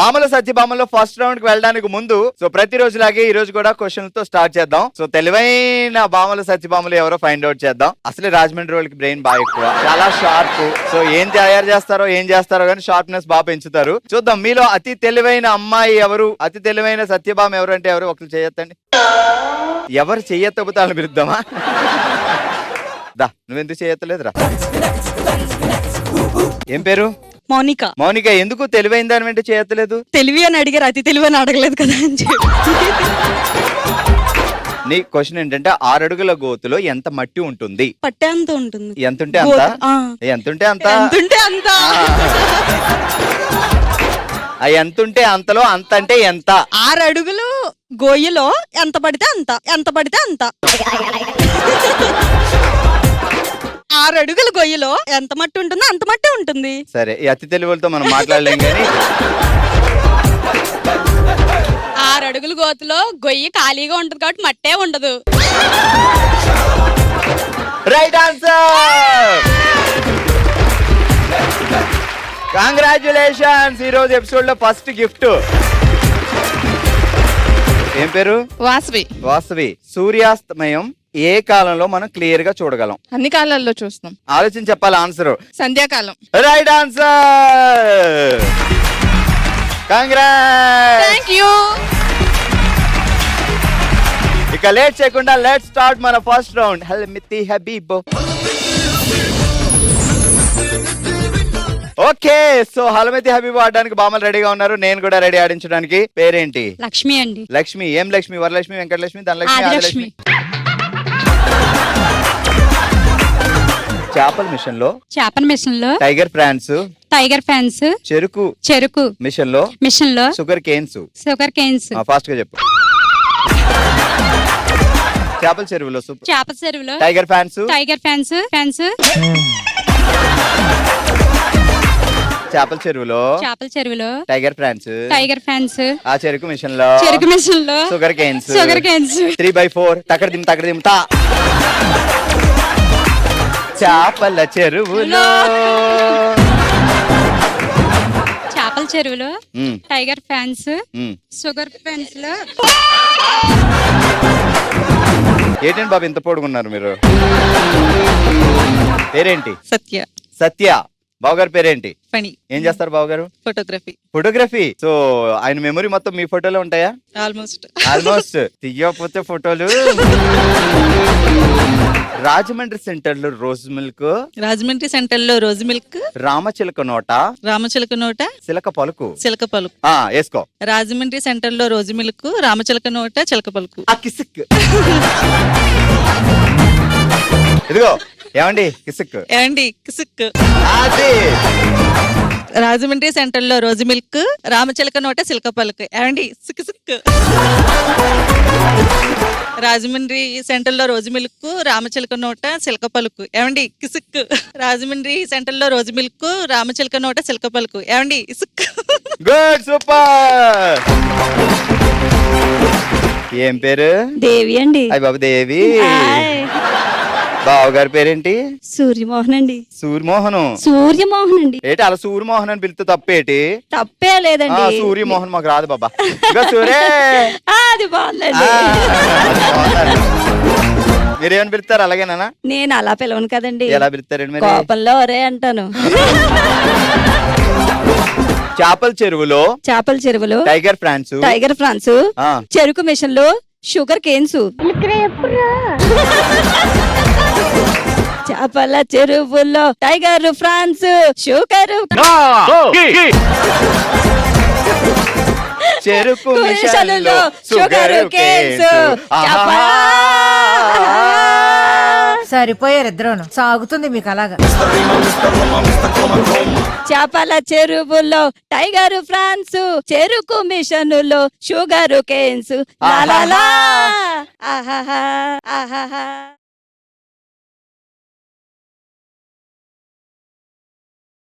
బామల సత్యభామలో first round కి వెళ్ళడానికి ముందు సో ప్రతిరోజు లాగే ఈ రోజు కూడా క్వశ్చన్ తో స్టార్ట్ చేద్దాం. సో తెలివైన బామల సత్యభామలు ఎవరో ఫైండ్ అవుట్ చేద్దాం. అసలే రాజమండ్రి వాళ్ళకి బ్రెయిన్ బాగా ఎక్కువ, చాలా షార్ప్. సో ఏం తయారు చేస్తారో కానీ షార్ప్నెస్ బాగా పెంచుతారు. చూద్దాం మీలో అతి తెలివైన అమ్మాయి ఎవరు, అతి తెలివైన సత్యభామ ఎవరు అంటే ఎవరు ఒకరు చేయొద్దండి. ఎవరు చెయ్యొద్దామని పిలుద్దామా? దా నువ్వెందుకు చేయొత్తలేదురా? ఏం పేరు? మౌనిక. మౌనిక, ఎందుకు తెలివైన దాని వెంట చేయట్లేదు? తెలివి అని అడిగారు, అతి తెలివి అని అడగలేదు కదా అని చెప్పి. నీ క్వశ్చన్ ఏంటంటే 6 అడుగుల గోతులో ఎంత మట్టి ఉంటుంది? పట్టే అంత ఉంటుంది. ఎంతుంటే అంత? ఎంతుంటే అంత? ఎంతుంటే అంత. ఎంతుంటే అంతలో అంత అంటే ఎంత? 6 అడుగులు గోయ్యలో ఎంత పడితే అంత, ఎంత పడితే అంత. 6 అడుగుల గొయ్యలో ఎంత మట్టి ఉంటుందో అంత మట్టి ఉంటుంది. సరే, ఈ అతి తెలివులతో మనం మాట్లాడలేం కానీ 6 అడుగుల గోతులో గొయ్యి ఖాళీగా ఉంటుంది కాబట్టి మట్టే ఉండదు. Right answer. కంగ్రాచులేషన్స్. ఈ రోజు ఎపిసోడ్ లో ఫస్ట్ గిఫ్ట్. ఏం పేరు? వాసవి. వాసవి, సూర్యాస్తమయం ఏ కాలంలో మనం క్లియర్ గా చూడగలం? అన్ని కాలాల్లో చూస్తాం. ఆలోచించి చెప్పాలి ఆన్సర్. సంధ్యాకాలం. Right answer. Congrats. Thank you. ఇక లేట్ చేయకుండా లెట్స్ స్టార్ట్ మన first round. Halamithi Habibo. Okay, so Halamithi Habibo ఆడడానికి బామలు రెడీగా ఉన్నారు. నేను కూడా రెడీ ఆడించడానికి. పేరేంటి? లక్ష్మి అండి. లక్ష్మి. ఏం లక్ష్మి? వరలక్ష్మి, వెంకటలక్ష్మి, ధనలక్ష్మి, ఆదిలక్ష్మి. చేపల మిషన్ లో టైగర్ ఫ్రాన్స్ చెరుకు మిషన్ లో షుగర్ కేన్స్. ఫాస్ట్ గా చెప్పు. చేపల చెరువులో టైగర్ ఫ్యాన్స్. చేపల చెరువులో టైగర్ ఫ్రాన్స్. ఆ చెరుకు మిషన్ లో షుగర్ కేన్స్. 3/4 తకడదిం తా. చేపల చెరువులో టైగర్ ఫ్యాన్స్, షుగర్ ఫ్యాన్స్ లో. ఏంటండి బాబు ఇంత పొడుగున్నారు మీరు? పేరేంటి? సత్య. బావగారు పేరేంటి? ఫణి. ఏం చేస్తారు బావగారు? ఫోటోగ్రఫీ. సో ఆయన మెమరీ మొత్తం మీ ఫోటోలో ఉంటాయా? ఆల్మోస్ట్. తీయకపోతే ఫోటోలు. రాజమండ్రి సెంటర్ లో రోజు మిల్క్. రామచిలక నోట చిలక పలుకు. వేసుకో. రాజమండ్రి సెంటర్ లో రోజు మిల్క్, రామచిలక నోట చిలక పలుకు. కిసిక్. ఇదిగో ఏమండి కిసిక్. అది రాజమండ్రి సెంటర్ లో రోజు మిల్క్, రామచిలక నోట చిలక పలుకు. ఏమండి సిక్. రాజమండ్రి సెంటర్ లో రోజు మిల్క్, రామచిలక నోట చిలక పలుకు. ఏమండి కిసిక్. రాజమండ్రి సెంటర్ లో రోజు మిల్క్, రామచిలక నోట చిలక పలుకు. ఏమండి ఇసుక్. Good, super. ఏం పేరు? దేవి అండి. అయ్య బాబు దేవి. బావగారి పేరేంటి? సూర్యమోహన్ అండి. సూర్యమోహన్ అండి. ఏంటి అలా సూర్యమోహన్ అని పిలిస్తే తప్పేటి? తప్పే లేదండి. సూర్యమోహన్ మాకు రాదు బాబా. సూరే అది బాగుందండి. మీరేమని పిలుస్తారు? అలాగేనా? నేను అలా పిలవను కదండి. ఎలా పిలుస్తారండి మరి? కోపంలో ఒరే అంటాను. చేపల చెరువులో టైగర్ ఫ్రాన్స్ చెరుకు మిషన్ లో షుగర్ కేన్స్. చేపల చెరువులో టైగర్ ఫ్రాన్స్ షుగర్ చెరుకు మిషన్ లో షుగర్ కేన్స్. సరిపోయారు ఇద్దరును. సాగుతుంది మీకు అలాగా. చేపల చెరువులో టైగర్ ఫ్రాన్స్ చెరుకు మిషనులో షుగర్ కేన్స్. ఆహాహా.